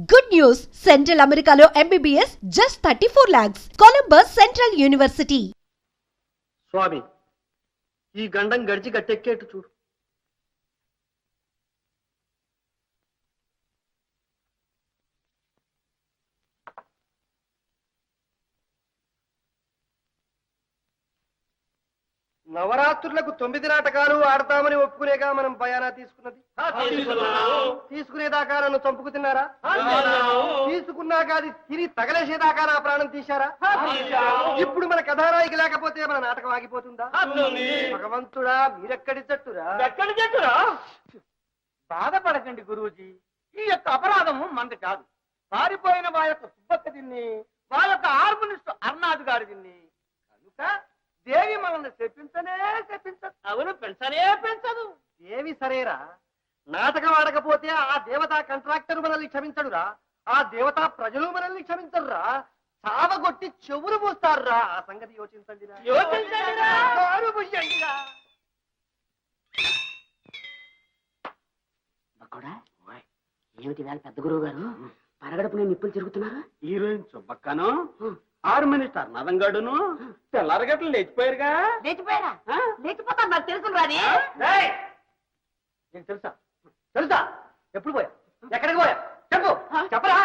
Good news! Central Americalo MBBS just 34 lakhs. Columbus Central University. స్వామి ఈ గండం గడిచి గట్టెక్కేట్టు చూడు. నవరాత్రులకు 9 నాటకాలు ఆడతామని ఒప్పుకునేగా మనం బయానా తీసుకున్నది. తీసుకునేదాకా నన్ను చంపుకు తిన్నారా? తీసుకున్నాక అది తిని తగలేసేదాకా నా ప్రాణం తీశారా? ఇప్పుడు మన కథానాయికి లేకపోతే మన నాటకం ఆగిపోతుందా? భగవంతుడా మీరెక్కడి జట్టురా? బాధపడకండి గురూజీ, ఈ యొక్క అపరాధము మనది కాదు. పారిపోయిన వా యొక్క సుబ్బక్క దీన్ని, వా యొక్క హార్మోనిస్ట్ అర్నాథ్ గారు దీన్ని. కనుక దేవి మనల్ని చెప్పించనే చెప్పించదు. అవును, పెంచదు. దేవి సరేరా, నాటకం ఆడకపోతే ఆ దేవతా కాంట్రాక్టర్ మనల్ని క్షమించడురా, ఆ దేవతా ప్రజలు మనల్ని క్షమించరురా, చావగొట్టి చెవులు మూస్తారురా. ఆ సంగతి యోచించండిరా. ఏమిటి వేళ పెద్ద గురువు గారు పరగడుపునే నిప్పులు తిరుగుతున్నారు? Heroine సుబ్బక్కను, harmonist అర్నాథంగాడును తెల్లారగట్లు లేచిపోయారుగా. లేచిపోతా నాకు తెలుసు రాని. నీకు తెలుసా ఎప్పుడు పోయా, ఎక్కడికి పోయా చెప్పు, చెప్పరా.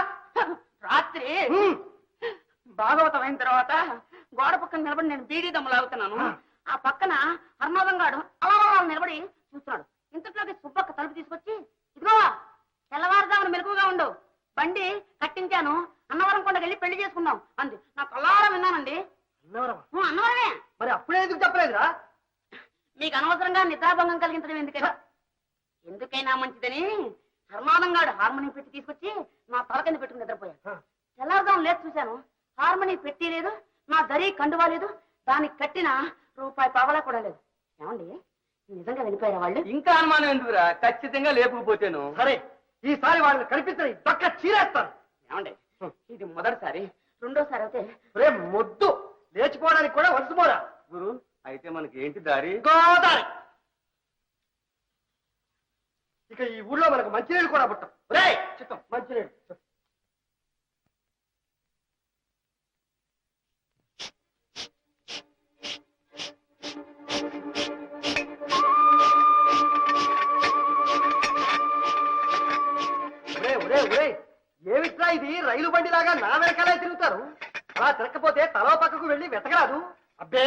రాత్రి భాగవతం అయిన తర్వాత గోడ పక్కన నిలబడి నేను బీడీ దమ్ము లాగుతున్నాను. ఆ పక్కన అర్నాథంగాడు అలా నిలబడి చూస్తున్నాడు. ఇంతట్లోకి సుబ్బక్క తలుపు తీసుకొచ్చి, ఇదిగో తెల్లవారుదామని మెలకుగా ఉండు, బండి కట్టించాను, అన్నవరం కొండకి వెళ్ళి పెళ్లి చేసుకుందాం అంది. నాకు అల్లారం విన్నానండి. అన్నవరమే. మరి అప్పుడే ఎందుకు చెప్పలేదురా? మీకు అనవసరంగా నిద్రాభంగం కలిగించడం ఎందుకైనా మంచిదని హర్మానంగాడు హార్మోనియం పెట్టి తీసుకొచ్చి నా తల కింద పెట్టుకుని నిద్రపోయాను. తెల్లారుదాం లేదు చూశాను, హార్మోనియం పెట్టి లేదు, నా దరి కండువా లేదు, దానికి కట్టిన రూపాయి పావలా కూడా లేదు. ఏమండి నిజంగా వెళ్ళిపోయారా వాళ్ళు? ఇంకా అనుమానం ఎందుకురా, ఖచ్చితంగా లేపుకుపోతేను. సరే ఈసారి వాళ్ళని కనిపించని దొక్క చీరేస్తాను. ఏమండి ఇది మొదటిసారి, రెండోసారి అయితే రే మొద్దు, లేచిపోవడానికి కూడా వలసిపోరా. గురు అయితే మనకి ఏంటి దారి? గోదారి. ఇక ఈ ఊళ్ళో మనకు మంచినీళ్ళు కూడా పుట్టం. రే చిత్తం మంచినీళ్ళు. ఏమిట్రా ఇది, రైలు బండిలాగా నా వెనకాలే తిరుగుతారు? అలా తిరగకపోతే తలో పక్కకు వెళ్ళి వెతకరాదు? అబ్బే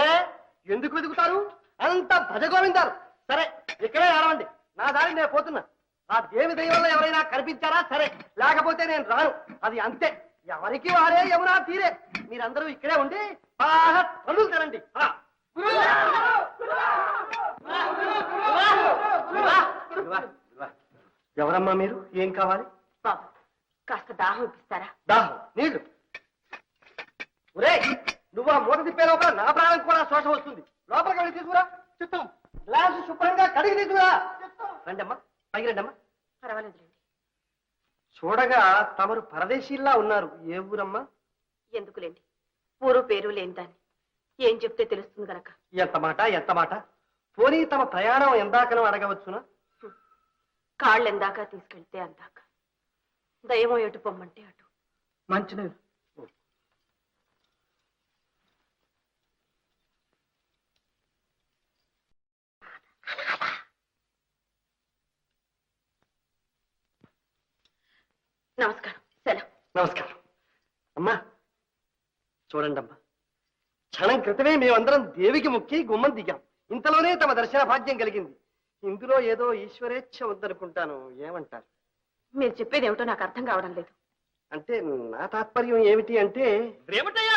ఎందుకు వెతుకుతారు, అంత భజగోవిందారు. సరే ఇక్కడే ఆడవండి, నా దారి నేను పోతున్నా. ఆ దేవి దైవంలో ఎవరైనా కనిపించారా సరే, లేకపోతే నేను రాను. అది అంతే, ఎవరికి వారే యమునా తీరే. మీరందరూ ఇక్కడే ఉండి బాగా పనులు తినండి. ఎవరమ్మా మీరు, ఏం కావాలి? బాబు కాస్త దాహం ఇప్పిస్తారా? దాహం నీళ్లు. ఒరే నువ్వు ఆ మూట తిప్పే లోపల నా ప్రాణం కూడా శోష వస్తుంది. లోపలికి వెళ్ళి తీసుకురా. చిత్తం గ్లాసు శుభ్రంగా కడిగి తీసుకురా. రండమ్మా, పైకి రండమ్మా. పర్వాలేదు. చూడగా తమరు పరదేశీల్లా ఉన్నారు. ఏ ఊరమ్మా? ఎందుకులేండి, ఊరు పేరు లేని దాన్ని ఏం చెప్తే తెలుస్తుంది గనక. ఎంత మాట. పోనీ తమ ప్రయాణం ఎందాకనో అడగవచ్చునా? కాళ్ళు ఎందాక తీసుకెళ్తే అందాక, దయమో ఎటు పొమ్మంటే అటు. మంచినీరు. నమస్కారం. సెలవు. నమస్కారం అమ్మా. చూడండి అమ్మా, క్షణం క్రితమే మేమందరం దేవికి మొక్కి గుమ్మం దిగాం. ఇంతలోనే తమ దర్శన భాగ్యం కలిగింది. ఇందులో ఏదో ఈశ్వరేచ్ఛ ఉందనుకుంటాను. ఏమంటారు? మీరు చెప్పేది ఏమిటో నాకు అర్థం కావడం లేదు. అంటే నా తాత్పర్యం ఏమిటి అంటే, ఏమిటయ్యా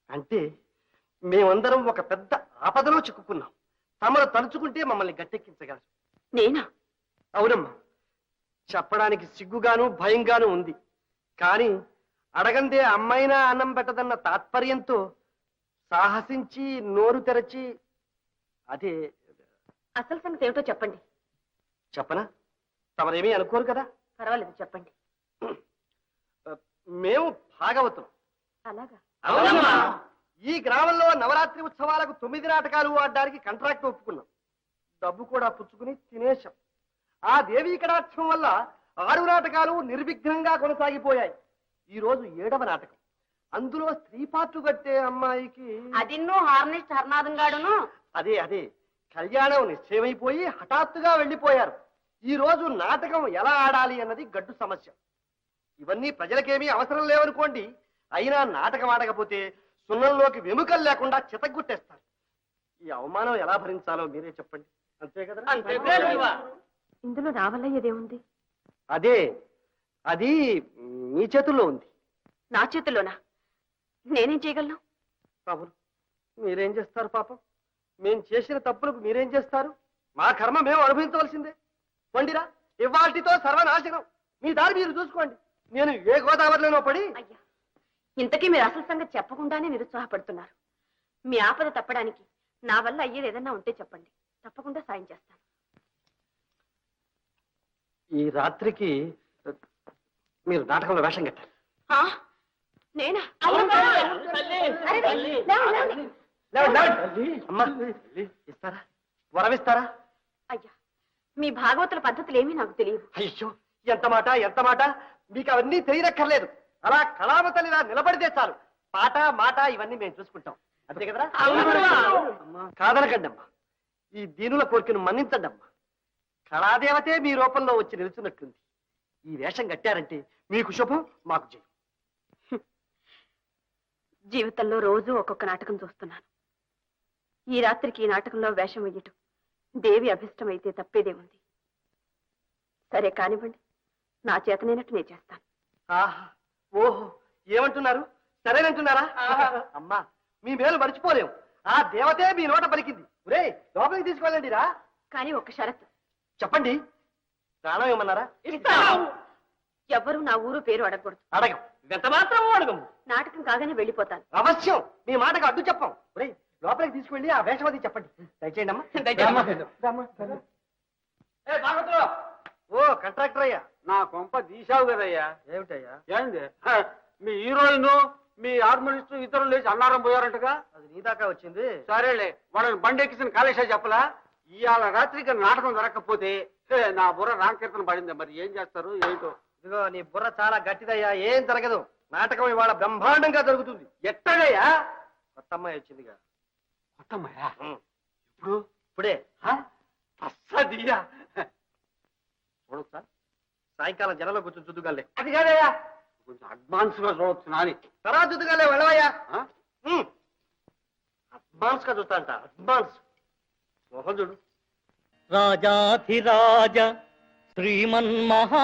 అంటే మేమందరం ఒక పెద్ద ఆపదలో చిక్కుకున్నాం. తమరు తలుచుకుంటే మమ్మల్ని గట్టెక్కించగలరు. నేనా? అవునమ్మా, చెప్పడానికి సిగ్గుగాను భయంగాను ఉంది. కానీ అడగందే అమ్మైనా అన్నం పెట్టదన్న తాత్పర్యంతో సాహసించి నోరు తెరచి, అదే అసలు సంగతి ఏమిటో చెప్పండి. చెప్పనా? తమరేమీ అనుకోరు కదా. పర్వాలేదు చెప్పండి. మేము భాగవతం. అలాగా? ఈ గ్రామంలో నవరాత్రి ఉత్సవాలకు 9 నాటకాలు ఆడడానికి కాంట్రాక్ట్ ఒప్పుకున్నాం. డబ్బు కూడా పుచ్చుకుని తినేశాం. ఆ దేవీ కటాక్షం వల్ల 6 నాటకాలు నిర్విఘ్నంగా కొనసాగిపోయాయి. ఈ రోజు 7వ నాటకం. అందులో స్త్రీ పాత్ర కట్టే అమ్మాయికి అదిన్నో హార్నిస్ట్ హర్నాథం గాడును. అదే కళ్యాణం నిశ్చయమైపోయి హఠాత్తుగా వెళ్ళిపోయారు. ఈ రోజు నాటకం ఎలా ఆడాలి అన్నది గడ్డు సమస్య. ఇవన్నీ ప్రజలకేమీ అవసరం లేవనుకోండి. అయినా నాటకం ఆడకపోతే సున్నంలోకి వెముకలు లేకుండా చితగ్గుట్టేస్తారు. ఈ అవమానం ఎలా భరించాలో మీరే చెప్పండి. అంతే కదా? ఇందులో రావలయ్యేదేముంది? అది మీ చేతుల్లో ఉంది. నా చేతుల్లోనా? నేనేం చేయగలను? పాపం మీరేం చేస్తారు? పాపం మేం చేసిన తప్పులకు మీరేం చేస్తారు? మా కర్మ మేము అనుభవించవలసిందే. వండిరా, ఇవాల్టితో సర్వనాశనం. మీ దారి మీరు చూసుకోండి. నేను ఏ గోదావరిలోనో పడి. అయ్యా, ఇంతకీ మీరు అసలు సంగతి చెప్పకుండానే నిరుత్సాహపడుతున్నారు. మీ ఆపద తప్పడానికి నా వల్ల అయ్యేది ఏదన్నా ఉంటే చెప్పండి, తప్పకుండా సాయం చేస్తాను. ఈ రాత్రికి మీరు నాటకంలో వేషం కట్టారు. నేనా? అమ్మా, ఇస్తారా? వరమిస్తారా? అయ్యా, మీ భాగవతుల పద్ధతులు ఏమీ నాకు తెలియదు. అయ్యో, ఎంత మాట! మీకు అవన్నీ తెలియనక్కర్లేదు. అలా కళావతలిలా నిలబడితే చాలు. పాట మాట ఇవన్నీ మేము చూసుకుంటాం. అంతే కదరా? కాదనకండి అమ్మా. ఈ దీనుల కోరికను మన్నించండి అమ్మా. కళాదేవతే మీ రూపంలో వచ్చి నిలుచున్నట్టుంది. ఈ వేషం కట్టారంటే మీకు శుభం, మాకు జయం. జీవితంలో రోజు ఒక్కొక్క నాటకం చూస్తున్నాను. ఈ రాత్రికి ఈ నాటకంలో వేషం వెయ్యటం దేవి అభిష్టమైతే తప్పేదేముంది. సరే కానివ్వండి, నా చేతనైనట్టు నేను చేస్తాను. ఆహా, ఓహో, ఏమంటున్నారు? సరేనంటున్నారా? అమ్మా, మీ మేలు మర్చిపోలేం. ఆ దేవతే మీ నోట పలికింది. ఒరే, లోపలికి తీసుకెళ్ళండి రా. కానీ ఒక షరతు. చెప్పండి. ప్రాణం ఏమన్నారా? ఎవ్వరూ నా ఊరు పేరు అడగకూడదు. అడగం. ఎంత మాత్రం అడగము. నాటకం కాగానే వెళ్ళిపోతాను. అవశ్యం. మీ మాటకు అడ్డు చెప్పం. ఒరే, లోపలికి తీసుకెళ్ళి ఆ వేషం అది చెప్పండి. దయచేయండి అమ్మా. ఓ కాంట్రాక్టర్ అయ్యా, నా కొంప తీసావు కదయ్యా. ఏమిటయ్యా? ఏంది? మీ హీరోయిన్, మీ హార్మోనిస్ట్ ఇద్దరు లేచి అన్నారం పోయారంటగా. అది నీ దాకా వచ్చింది. సరేలే, వాళ్ళని బండెక్కిసిన కాళేశా చెప్పలా. ఇవాళ రాత్రికి నాటకం జరగకపోతే నా బుర్ర రామకీర్తన పడింది. మరి ఏం చేస్తారు ఏంటో. ఇదిగో, నీ బుర్ర చాలా గట్టిదయ్యా. ఏం జరగదు. నాటకం ఇవాళ బ్రహ్మాండంగా జరుగుతుంది. ఎట్టగయ్యా? కొత్త అమ్మాయి వచ్చిందిగా. కొత్తమ్మయ్యా? ఇప్పుడు ఇప్పుడే అస్సదియా. చూడొచ్చా? సాయంకాలం జనంలో కూర్చొని చుద్దుగాలే. అది కాదయ్యా, కొంచెం అడ్వాన్స్ గా చూడొచ్చు నాని. తర్వాత చుద్దుగాలే వెళ్ళవయ్యా. అడ్వాన్స్ గా చూస్తా అంట. అడ్వాన్స్ మోహన్ చూడు. రాజాధిరాజ శ్రీమన్మహారాజ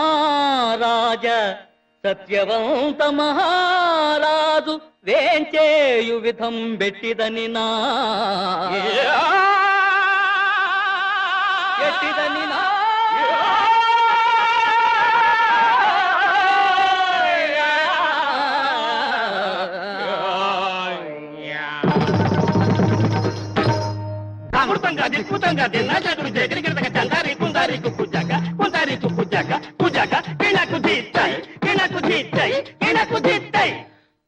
సత్యవంత మహారాజు వేంచేయు విధం బెట్టిదని నా ఎట్టిదని నా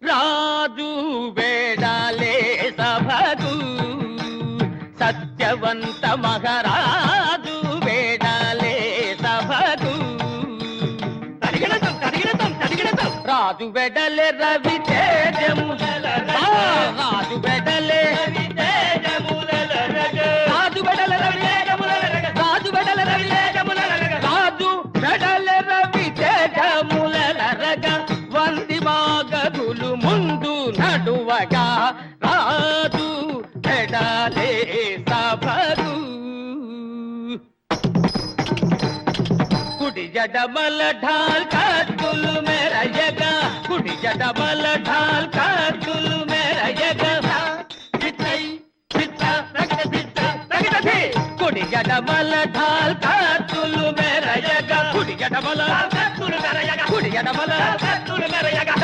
రాజు వేడాలే సభకు సత్యవంత మహారాజు వేడాలే సభకు రాజు వెడలే రవి తేజముల రాజు వెడలే రాజు వెడల రవి రాజు వెడల రవి రాజు వెడల రవి తేజముల రగ వంది మాగదులు ముందు నడువగా రాజు వెడలే సభకు కుడి జడబల ఢాల్ కత్తులు మెరయగా కుడి జడబల ఢాల్ కత్తులు మెరయగా కుడి జడబల ఢాల్ కత్తులు మెరయగా కుడి జడబల కుడి జడబల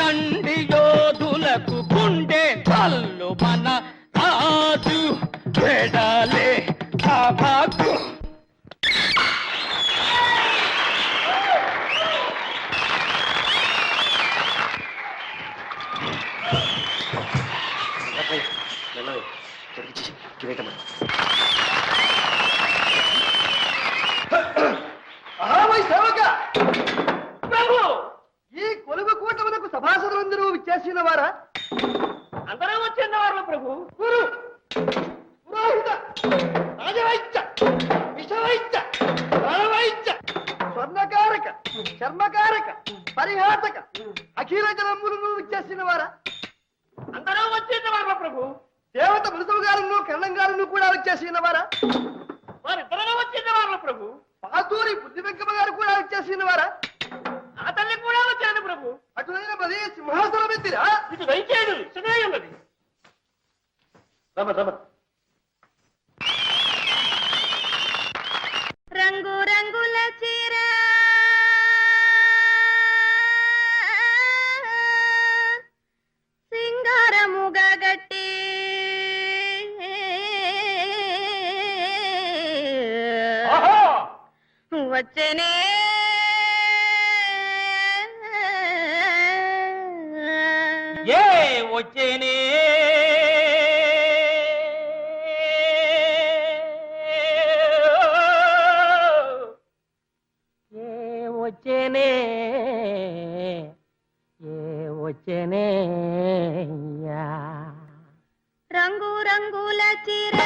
దండి యోధులకు గుండె కల్లు మన రాజు వెడలే సభకు సేవక సభాసదులందరూ విచ్చేసిన వారా? అందరూ వచ్చిన వారు ప్రభు. గురు పురోహిత రాజవైద్య విషవైద్య రణవైద్య స్వర్ణకారక చర్మకారక పరిహాసక అఖిల జనములను విచ్చేసిన వారా? అందరూ వచ్చిన వారు ప్రభు. దేవత మృతవు గారును కరణం గారును కూడా వచ్చేసిన వారా? వారిద్దరూ వచ్చిన వారు ప్రభు. పాతూరి బుద్ధి వెంకమ్మ గారు కూడా వచ్చేసిన వారా? ఆ తల్లి కూడా వచ్చాను ప్రభు. అటువైన పది సింహాసనం ఎత్తిరా? ఇటు దయచేయడు ఇసునే ఉన్నది. రమ రమ రంగు రంగుల చీర సింగారముగా గట్టి వచ్చేనే ఏ వచ్చేనే వచ్చేనే వచ్చేనే రంగు రంగుల చీర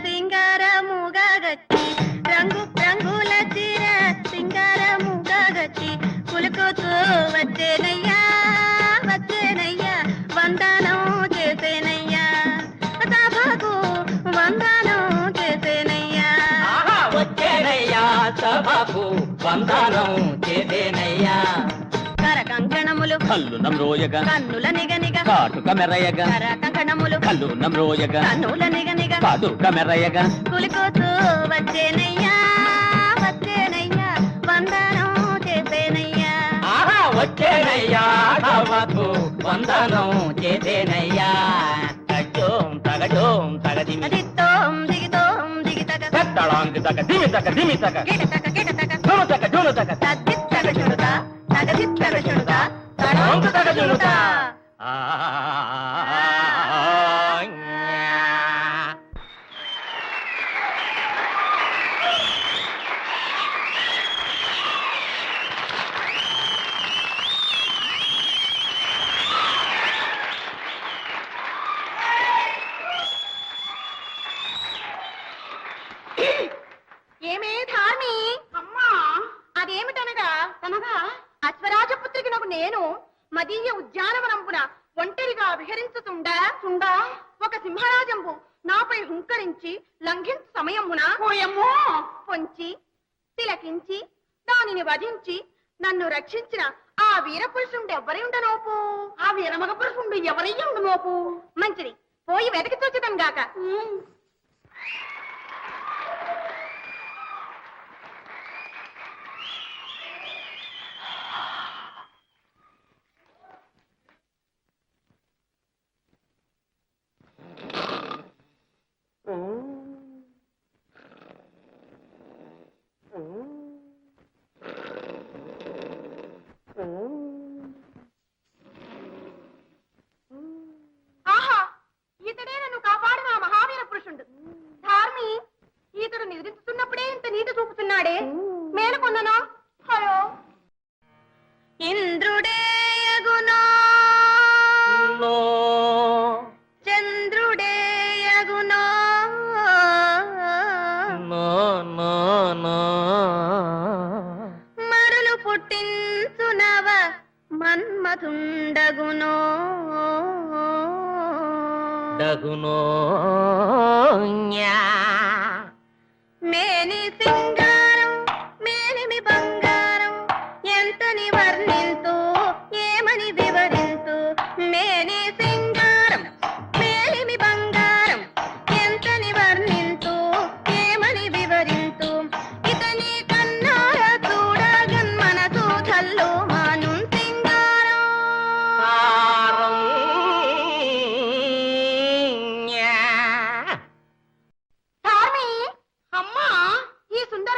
సింగారముగా గట్టి రంగు రంగుల చీర సింగారముగా గట్టి కులుకుతూ వచ్చేనయ్యా వచ్చేనయ్యా వందనం చేసేనయ్యా సభకు వందనం చేసేనయ్యా వచ్చేనయ్యా సభకు వందనం చేసేనయ్యా కర కంకణములు కల్లు నమ్రోయగా కన్నుల నిగనిగ కాటుక మెరయగా కర కంకణములు కల్లు నమ్రోయగా కన్నుల నిగనిగ కాటుక మెరయగా కులుకుతూ వచ్చేనయ్యా వచ్చేనయ్యా వందనం చేసేనయ్యా వచ్చేనయ్యా సభకు వందనం చేసేనయ్యా తగజోం తగజోం తగదిమి దిత్తోం దిగితోం దిగితగ తగడాంగి తగ దిమి తగ దిమి తగ గిటతక గిటతక జును తగ జును తగ తద్దిత్తగ చుడుతా తగదిత్తగ చుడుతా తడాంగి తగ జునుతా ఏమే ధార్మి అమ్మా అదేమిటనగా తనగా అశ్వరాజపుత్రికి నాకు నేను మదీయ ఉద్యానవనంపున ఒంటరిగా విహరించుతుండా ఒక సింహరాజంబు నాపై హుంకరించి లంఘించు సమయమున పొంచి తిలకించి దానిని వధించి నన్ను రక్షించిన ఆ వీరపురుషుండు ఎవరి ఉండనోపు ఆ వీరమగ పురుషుండు ఎవరయ్య ఉండునోపు మంచిది పోయి వెతకి చూచుదాం గాక ఆహా ఈతడే నన్ను కాపాడిన ఆ మహావీర పురుషుడు ధార్మి ఈతడు నిద్రిస్తున్నప్పుడే ఇంత నీటి చూపుతున్నాడే మేలుకొన్ననా హలో ఇంద్రుడే యగునో చంద్రుడే యగునో మరులు పుట్టించునవ మన్మథుండగునో డగునో మేని సింగారం మేలిమి బంగారం ఎంతని వర్ణింతు ఏమని వివరింతు మేని సింగారం మేలిమి బంగారం ఎంతని వర్ణింతు ఏమని వివరింతు ఇతని కన్నార చూడగన్ మనసు చల్లు మాను సింగారం ధార్మి అమ్మా ఈ సుందర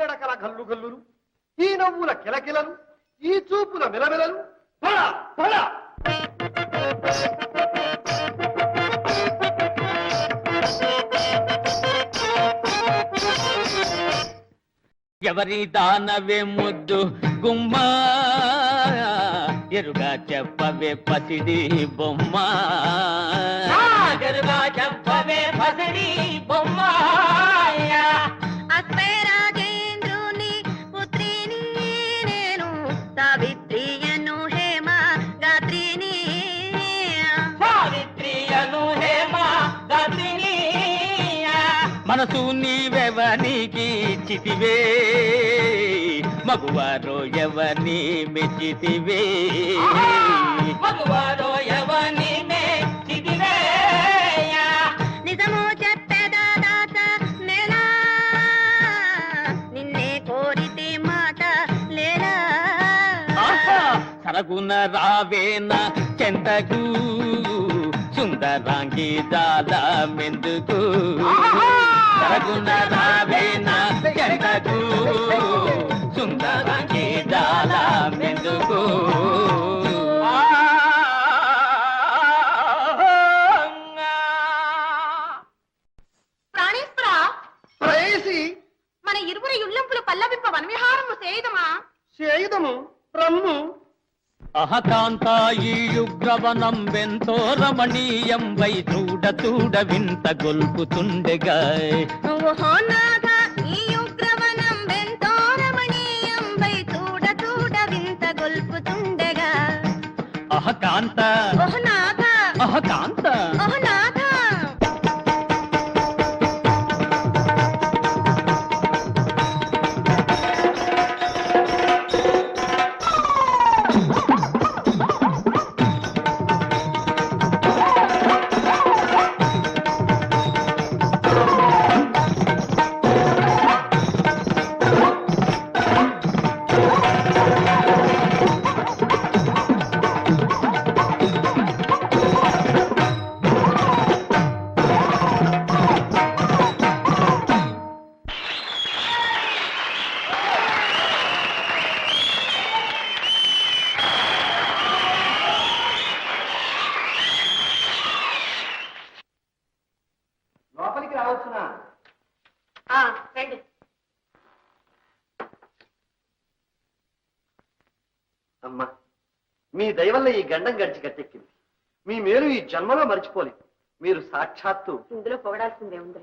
నడకల గల్లు గల్లులు, ఈ నవ్వుల కిలకిలలు, ఈ చూపుల మిలమిలలు, పడ పడ. ఎవరి దానవే ముద్దు గుమ్మా, ఎరుగా చెప్పవే పసిడి బొమ్మ, ఎరుగా చెప్పవే పసిడి బొమ్మ. అశ్వరాజేంద్రుని పుత్రిని నేను, సావిత్రియను హేమ గాత్రిని. సావిత్రియను హేమ గాత్రిని. మనసు నీవెవనికి చితివే, మగువారో ఎవరిని మెచ్చితివే, మగువారో ఎవరిని మెచ్చితివే. నిజము చెప్పేదా దాత నేలా, నిన్నే కోరితే మాట లేలా. సరగున రావేన చెంతకు, సుందరాంగి జాల మెందుకు. సరగున రావేన చెంతకు, సుందరాంగి జాల మెందుకు. ప్రాణేశ్వర, ప్రేయసి మన ఇరువురి యుళ్ళంపులు పల్లవింప వనవిహారము సేయుదమా? చేయుదము రమ్ము. అహకాంతాయి యుగ్రవనం వెంతో రమణీయం వై, చూడ చూడ వింత గొల్పుతుండెగా. ఓహో నాథ, ఈ ఉగ్రవనం ఎంతో రమణీయం వై, చూడ చూడ వింత గొల్పుతుండగా. అహకాంత ఓహ్ నాథ, అహకాంత ఓహ్ నాథ. లోపలికి రావచ్చునా? రండి. అమ్మా, మీ దయవల్ల ఈ గండం గడిచి గట్టెక్కింది. మీ మేలు ఈ జన్మలో మర్చిపోలేదు. మీరు సాక్షాత్తు ఇందులో పొగడాల్సిందే ఉంది.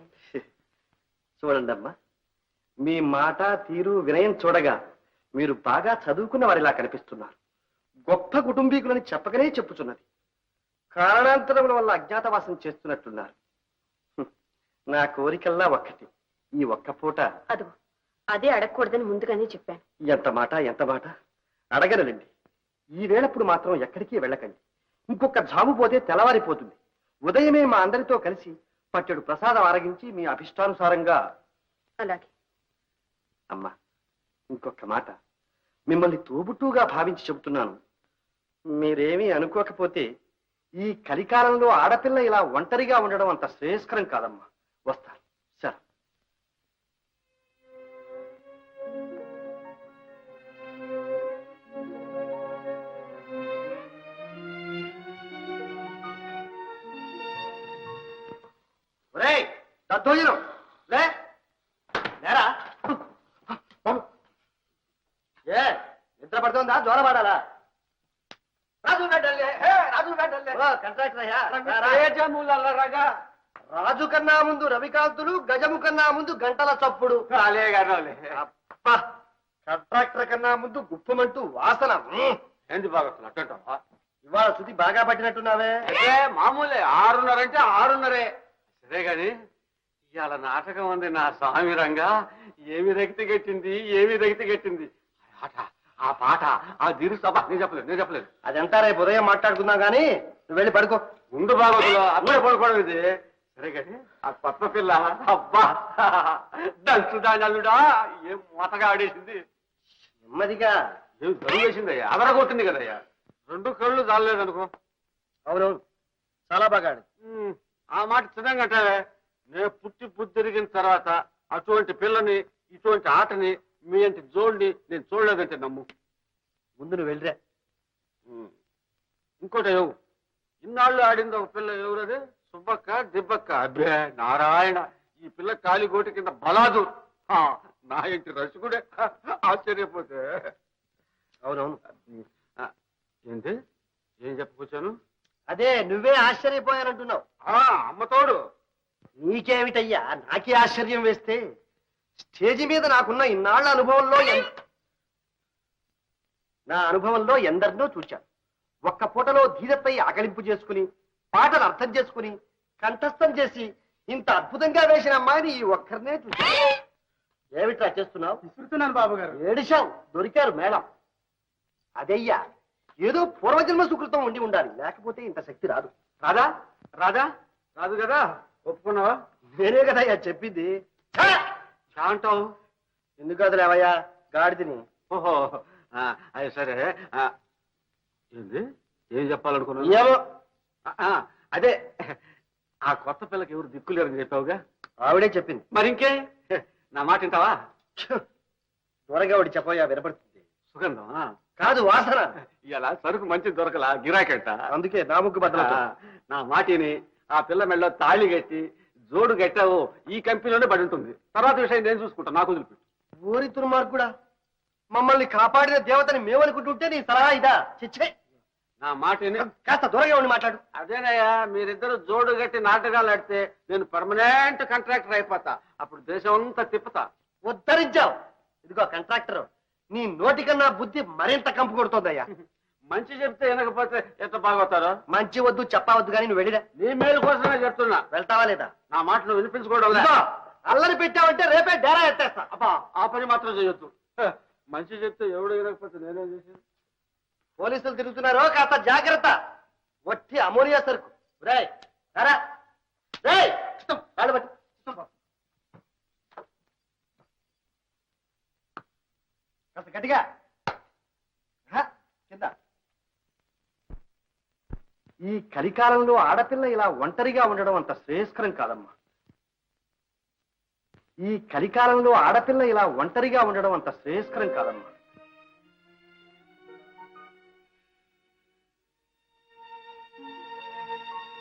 చూడండి అమ్మా, మీ మాట తీరు వినయం చూడగా మీరు బాగా చదువుకున్న వారిలా కనిపిస్తున్నారు. గొప్ప కుటుంబీకులని చెప్పకనే చెప్పుచున్నది. కారణాంతరముల వల్ల అజ్ఞాతవాసం చేస్తున్నట్టున్నారు. నా కోరికల్లా ఒక్కటి, ఈ ఒక్క పూట. అదిగో అదే అడగకూడదని ముందుగానే చెప్పాను. ఎంత మాట ఎంత మాట. అడగనండి. ఈ వేళప్పుడు మాత్రం ఎక్కడికి వెళ్ళకండి. ఇంకొక జాము పోతే తెల్లవారిపోతుంది. ఉదయమే మా అందరితో కలిసి పట్టెడు ప్రసాదం ఆరగించి మీ అభిష్టానుసారంగా. అలాగే. అమ్మా, ఇంకొక మాట. మిమ్మల్ని తోబుట్టుగా భావించి చెబుతున్నాను. మీరేమీ అనుకోకపోతే ఈ కలికాలంలో ఆడపిల్ల ఇలా ఒంటరిగా ఉండడం అంత శ్రేయస్కరం కాదమ్మా. వస్తాను. సరే. ఒరేయ్, దద్దోజనం లే, లేరా. ఏ నిద్ర పడుతుందా? జ్వరం పడాలా? రాజు రాజు కన్నా ముందు రవికాంతులు, గజము కన్నా ముందు గంటల చప్పుడు. కంట్రాక్టర్ కన్నా ముందు గుప్పమంటూ వాసన. ఏంటి బాగా అట్టంటావా? ఇవాళ శృతి బాగా పట్టినట్టున్నావే. మామూలే, 6:30 అంటే 6:30. సరే గాని ఇవాళ నాటకం ఉంది నా స్వామి రంగా. ఏమి రక్తి గట్టింది, ఏమి రక్తి గట్టింది. ఆ పాట, ఆ దిరు సభ. నేను చెప్పలేదు. అదంతా రేపు ఉదయం మాట్లాడుకుందాం గానీ నువ్వు వెళ్ళి పడుకో. ముందు బాగోతులో అప్పుడే పడుకోవడం ఇది. సరే గాని ఆ కొత్త పిల్ల, అబ్బా దంచుదానల్లుడా, ఏం మూతగా ఆడేసింది. నెమ్మదిగా. ఏం దరువు వేసిందయ్యా, అదరగొట్టింది కదయ్యా. 2 కళ్ళు చాలలేదనుకో. అవునవును, చాలా బాగా ఆడింది. ఆ మాట చిన్నంగా అంటావే. నేను పుట్టి తిరిగిన తర్వాత అటువంటి పిల్లని, ఇటువంటి ఆటని మీ ఇంటి జోడిని నేను చూడలేదంటే నమ్ము. ముందు నువ్వు వెళ్ళిరా. ఇంకోటి ఎవరు ఇన్నాళ్ళు ఆడింది ఒక పిల్ల ఎవరది? సుబ్బక్క దిబ్బక్క. అబ్బే నారాయణ, ఈ పిల్ల కాలిగోటి కింద బలాదు. నా ఇంటి రసికుడే ఆశ్చర్యపోతే. అవునవును. ఏంటి ఏం చెప్పుకొచ్చాను? అదే నువ్వే ఆశ్చర్యపోయానంటున్నావు. అమ్మతోడు. నీకేమిటయ్యా నాకే ఆశ్చర్యం వేస్తే? స్టేజి మీద నాకున్న ఇన్నాళ్ల అనుభవంలో నా అనుభవంలో ఎందరినో చూచాను. ఒక్క పూటలో ధీరపై ఆకలింపు చేసుకుని పాటలు అర్థం చేసుకుని కంఠస్థం చేసి ఇంత అద్భుతంగా వేసిన అమ్మాయిని ఈ ఒక్కరినే చూశాను. ఏమిట్రా చేస్తున్నావు? విసురుతున్నాను బాబు గారు. ఏడిశావు, దొరికారు మేడం. అదయ్యా ఏదో పూర్వజన్మ సుకృతం ఉండి ఉండాలి, లేకపోతే ఇంత శక్తి రాదు. రాదా? రాదా? రాదు కదా. ఒప్పుకున్నావా? నేనే కదయ్యా చెప్పింది. అంటావు ఎందుకు అదలేవయ్యా గాడిదని. ఓహో అది సరే. ఏంది ఏం చెప్పాలనుకున్నాను? ఏమో అదే ఆ కొత్త పిల్లకి ఎవరు దిక్కులేరని చెప్పావుగా. ఆవిడే చెప్పింది. మరి ఇంకే నా మాట వింటావా? త్వరగా ఒకటి చెప్పయ్యా, వినపడుతుంది. సుగంధమా? కాదు, వాసన. ఇలా సరుకు మంచి దొరకలా, గిరాకెట్ట. అందుకే నా ముగ్గు బద్దలు. నా మాటిని ఆ పిల్ల మెళ్ళలో తాళి కట్టి జోడు కట్టావు, ఈ కంపెనీలోనే పడి ఉంటుంది. తర్వాత విషయం నేను చూసుకుంటా, నాకు వదిలిపెట్టు. ఊరి దుర్మార్గుడా, మమ్మల్ని కాపాడిన దేవతని మేమనుకుంటుంటే నీ సలహా ఇదా? చిచ్చే. నా మాటిని కాస్త దూరంగా ఉండి మాట్లాడు. అదేనయ్యా, మీరిద్దరు జోడు కట్టి నాటకాలు ఆడితే నేను పర్మనెంట్ కాంట్రాక్టర్ అయిపోతా. అప్పుడు దేశం అంతా తిప్పుతా. ఉద్ధరించావు. ఇదిగో కాంట్రాక్టర్, నీ నోటికన్నా బుద్ధి మరింత కంపు కొడుతోందయ్యా. మంచి చెప్తే వినకపోతే ఎంత బాగోతారో. మంచి వద్దు చెప్పవద్దు కానీ నువ్వు వెళ్ళిరా. నీ మేలు కోసమే చెప్తున్నా. వెళ్తావా లేదా? నా మాటలు వినిపించుకోవడం ఇదిగో, అల్లరి పెట్టావంటే రేపే డేరా ఎత్తేస్తా. అబ్బా, ఆ పని మాత్రం చేయొద్దు. మంచి చెప్తే ఎవడు వినకపోతే నేనేం చేసేది? పోలీసులు తిరుగుతున్నారో కాస్త జాగ్రత్త. వట్టి అమోనియా సరుకు. రేయ్ రారా. రేయ్ కాళ్ళు పట్టు. కాస్త గట్టిగా కింద. ఈ కలికాలంలో ఆడపిల్ల ఇలా ఒంటరిగా ఉండడం అంత శ్రేయస్కరం కాదమ్మా. ఈ కలికాలంలో ఆడపిల్ల ఇలా ఒంటరిగా ఉండడం అంత శ్రేయస్కరం కాదమ్మా.